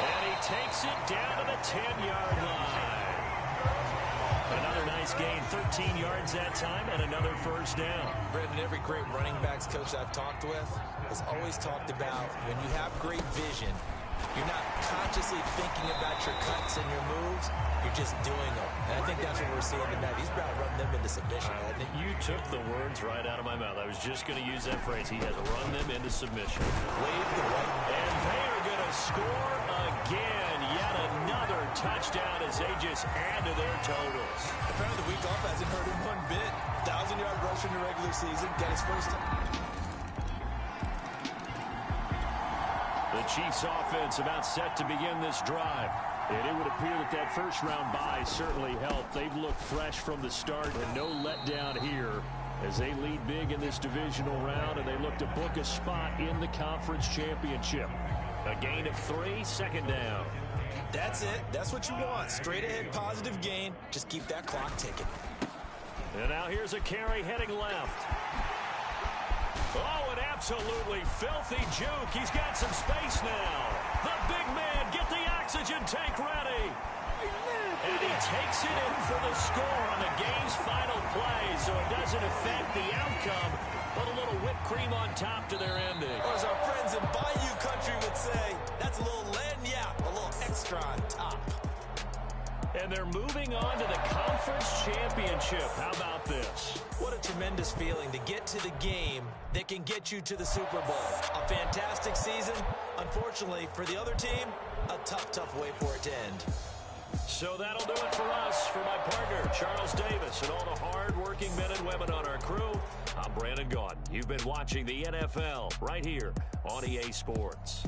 And he takes it down to the 10-yard line. Another nice gain, 13 yards that time, and another first down. Brandon, every great running backs coach I've talked with has always talked about when you have great vision, you're not consciously thinking about your cuts and your moves, you're just doing them. And I think that's what we're seeing tonight. He's about to run them into submission, hasn't he? You took the words right out of my mouth. I was just going to use that phrase. He has run them into submission. Wave the white. And they are going to score again. Yet another touchdown as they just add to their totals. Apparently the week off hasn't hurt him one bit. 1,000-yard rush in the regular season. Got his first time. The Chiefs offense about set to begin this drive. And it would appear that that first-round bye certainly helped. They've looked fresh from the start, and no letdown here as they lead big in this divisional round, and they look to book a spot in the conference championship. A gain of 3, 2nd down. That's it. That's what you want. Straight ahead, positive gain. Just keep that clock ticking. And now here's a carry heading left. Oh, an absolutely filthy juke. He's got some space now. The big man, get the oxygen tank ready. And he takes it in for the score on the game's final play, so it doesn't affect the outcome, but a little whipped cream on top to their ending. Or as our friends in Bayou Country would say, that's a little lagniappe, a little extra on top. And they're moving on to the conference championship. How about this? What a tremendous feeling to get to the game that can get you to the Super Bowl. A fantastic season. Unfortunately, for the other team, a tough, tough way for it to end. So that'll do it for us. For my partner, Charles Davis, and all the hard-working men and women on our crew, I'm Brandon Gaudin. You've been watching the NFL right here on EA Sports.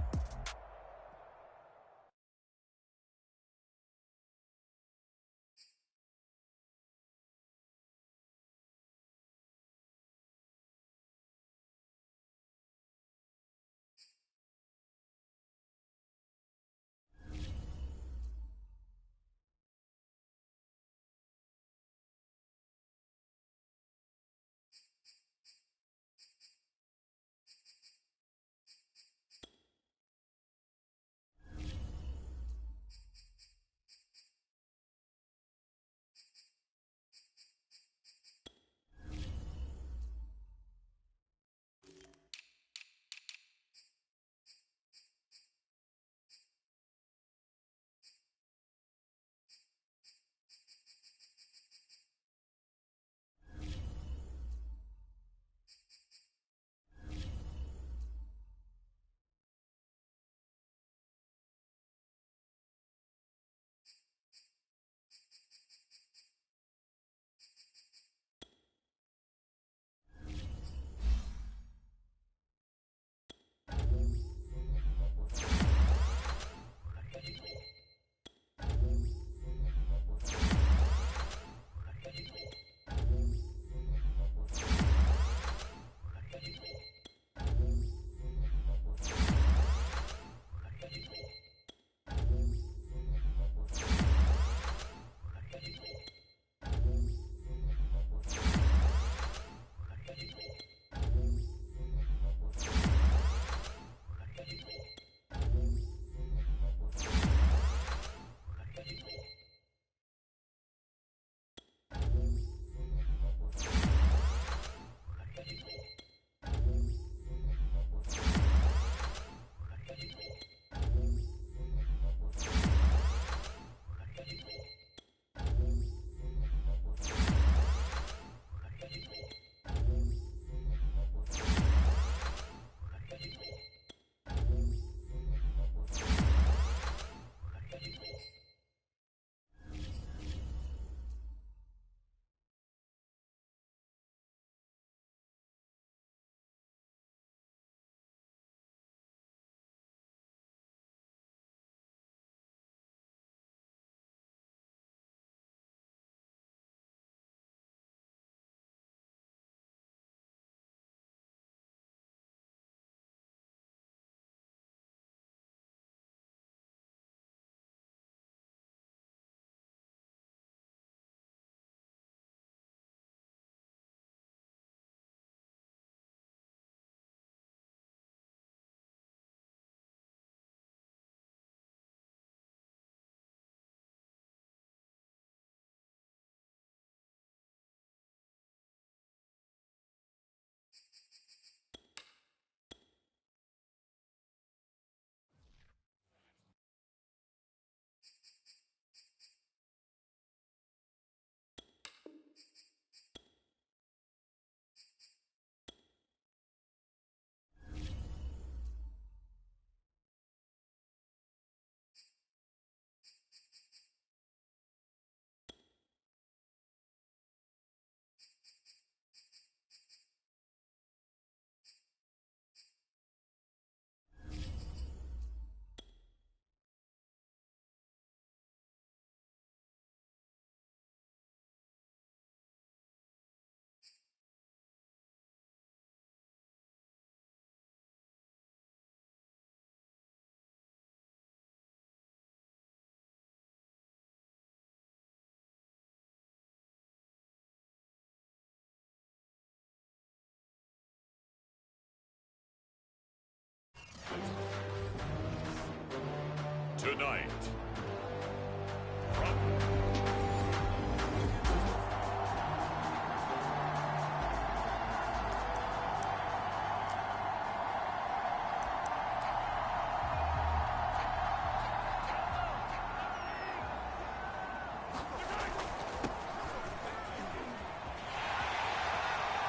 fight.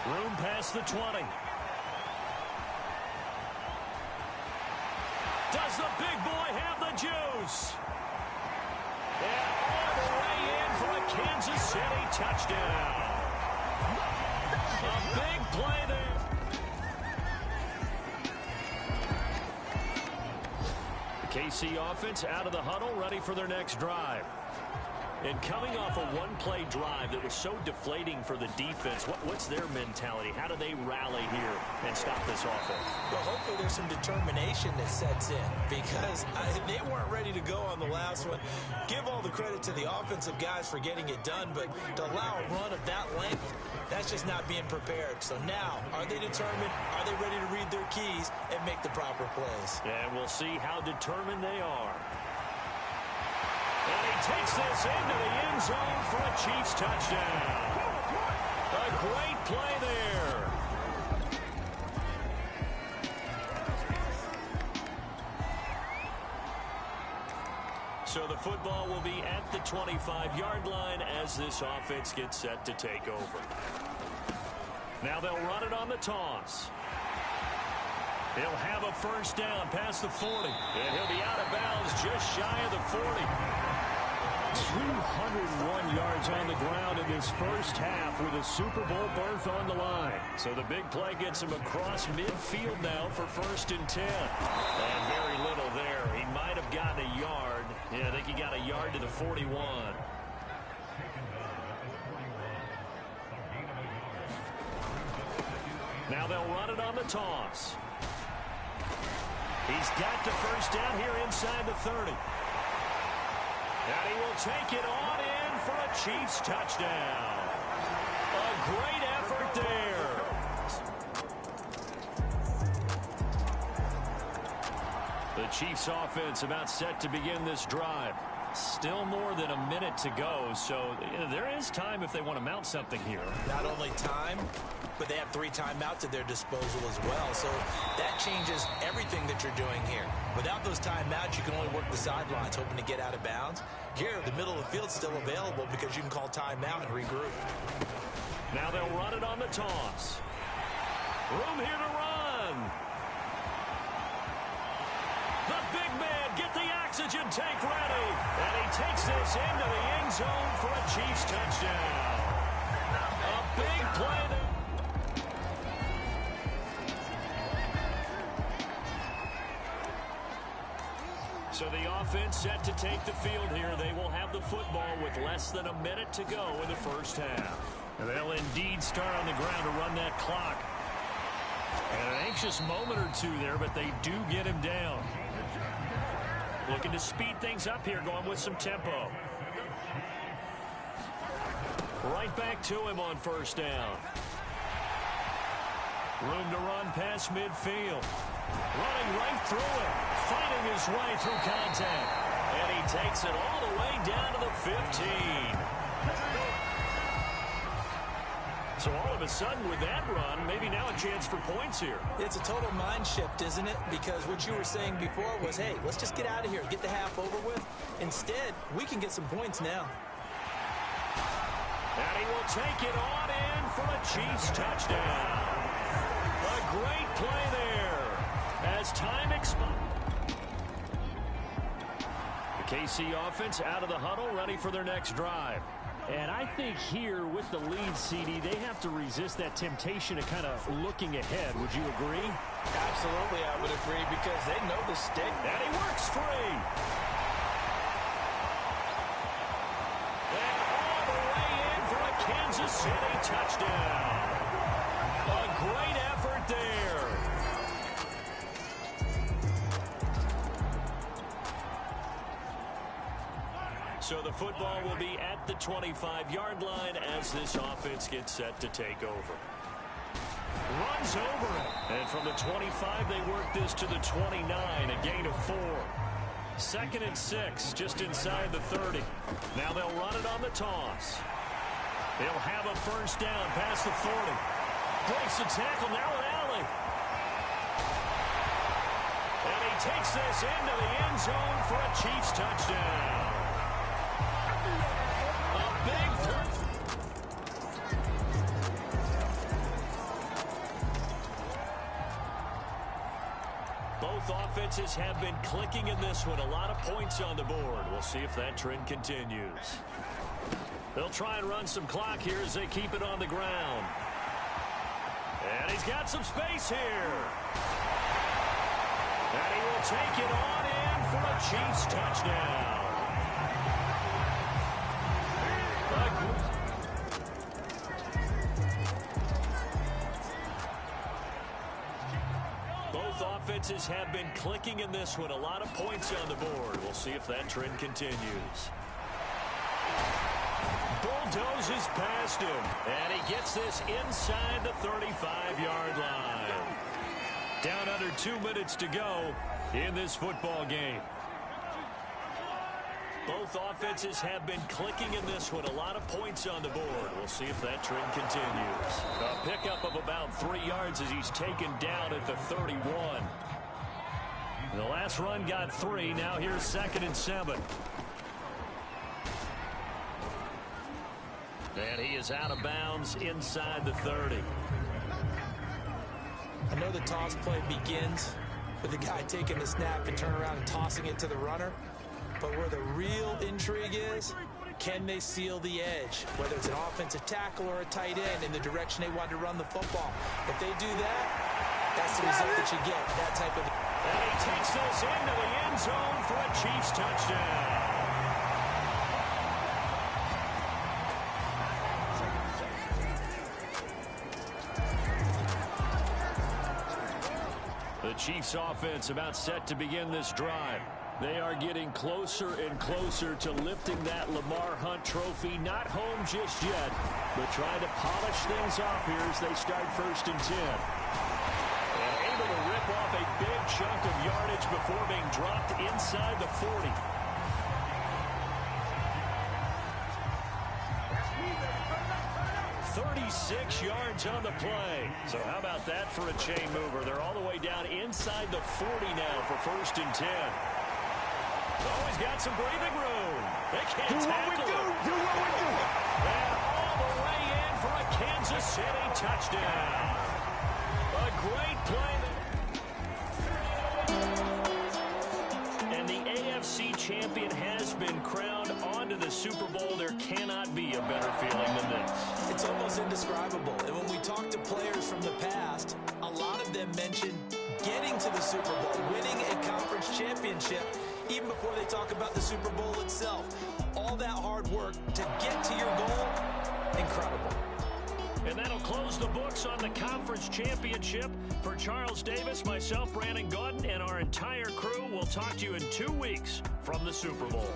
Room past the 20. Does the big boy have the juice? And all the way in for a Kansas City touchdown. A big play there. The KC offense out of the huddle, ready for their next drive. And coming off a one-play drive that was so deflating for the defense, what's their mentality? How do they rally here and stop this offense? Well, hopefully there's some determination that sets in because they weren't ready to go on the last one. Give all the credit to the offensive guys for getting it done, but to allow a run of that length, that's just not being prepared. So now, are they determined? Are they ready to read their keys and make the proper plays? And we'll see how determined they are. And he takes this into the end zone for a Chiefs touchdown. A great play there. So the football will be at the 25-yard line as this offense gets set to take over. Now they'll run it on the toss. He'll have a first down past the 40. And he'll be out of bounds just shy of the 40. 201 yards on the ground in this first half with a Super Bowl berth on the line. So the big play gets him across midfield now for 1st and 10. And very little there. He might have gotten a yard. Yeah, I think he got a yard to the 41. Now they'll run it on the toss. He's got the first down here inside the 30. And he will take it on in for a Chiefs touchdown. A great effort there. The Chiefs offense about set to begin this drive. Still more than a minute to go, so there is time if they want to mount something here. Not only time, but they have 3 timeouts at their disposal as well. So that changes everything that you're doing here. Without those timeouts, you can only work the sidelines, hoping to get out of bounds. Here, the middle of the field's still available because you can call timeout and regroup. Now they'll run it on the toss. Room here to run. The big man, get the oxygen tank ready. And he takes this into the end zone for a Chiefs touchdown. A big play there. So the offense set to take the field here. They will have the football with less than a minute to go in the first half. And they'll indeed start on the ground to run that clock. And an anxious moment or two there, but they do get him down. Looking to speed things up here, going with some tempo. Right back to him on first down. Room to run past midfield. Running right through it. Fighting his way through contact. And he takes it all the way down to the 15. So all of a sudden with that run, maybe now a chance for points here. It's a total mind shift, isn't it? Because what you were saying before was, hey, let's just get out of here, get the half over with. Instead, we can get some points now. And he will take it on in for a Chiefs touchdown. A great play there as time expires. The KC offense out of the huddle, ready for their next drive. And I think here with the lead, CD, they have to resist that temptation of kind of looking ahead. Would you agree? Absolutely, I would agree, because they know the stick. And he works free. And all the way in for a Kansas City touchdown. A great effort there. So the football will be at the 25-yard line as this offense gets set to take over. Runs over it. And from the 25, they work this to the 29, a gain of 4. 2nd and 6, just inside the 30. Now they'll run it on the toss. They'll have a first down past the 40. Breaks the tackle, now an alley. And he takes this into the end zone for a Chiefs touchdown. A big play. Both offenses have been clicking in this one. A lot of points on the board. We'll see if that trend continues. They'll try and run some clock here as they keep it on the ground. And he's got some space here. And he will take it on in for a Chiefs touchdown. Both offenses have been clicking in this one. A lot of points on the board. We'll see if that trend continues. Bulldozes past him. And he gets this inside the 35-yard line. Down under 2 minutes to go in this football game. Both offenses have been clicking in this one. A lot of points on the board. We'll see if that trend continues. A pickup of about 3 yards as he's taken down at the 31. The last run got 3. Now here's 2nd and 7. And he is out of bounds inside the 30. I know the toss play begins with the guy taking the snap and turn around and tossing it to the runner. But where the real intrigue is, can they seal the edge? Whether it's an offensive tackle or a tight end in the direction they want to run the football. If they do that, that's the result that you get, that type of... And he takes this into the end zone for a Chiefs touchdown. The Chiefs offense about set to begin this drive. They are getting closer and closer to lifting that Lamar Hunt trophy. Not home just yet, but trying to polish things off here as they start 1st and 10. And able to rip off a big chunk of yardage before being dropped inside the 40. .36 yards on the play. So how about that for a chain mover? They're all the way down inside the 40 now for 1st and 10. Oh, he's got some breathing room. They can't tackle him. And all the way in for a Kansas City touchdown. A great play. And the AFC champion has been crowned onto the Super Bowl. There cannot be a better feeling than this. It's almost indescribable. And when we talk to players from the past, a lot of them mention getting to the Super Bowl, winning a conference championship, even before they talk about the Super Bowl itself. All that hard work to get to your goal, incredible. And that'll close the books on the conference championship. For Charles Davis, myself, Brandon Gaudin, and our entire crew, we'll talk to you in 2 weeks from the Super Bowl.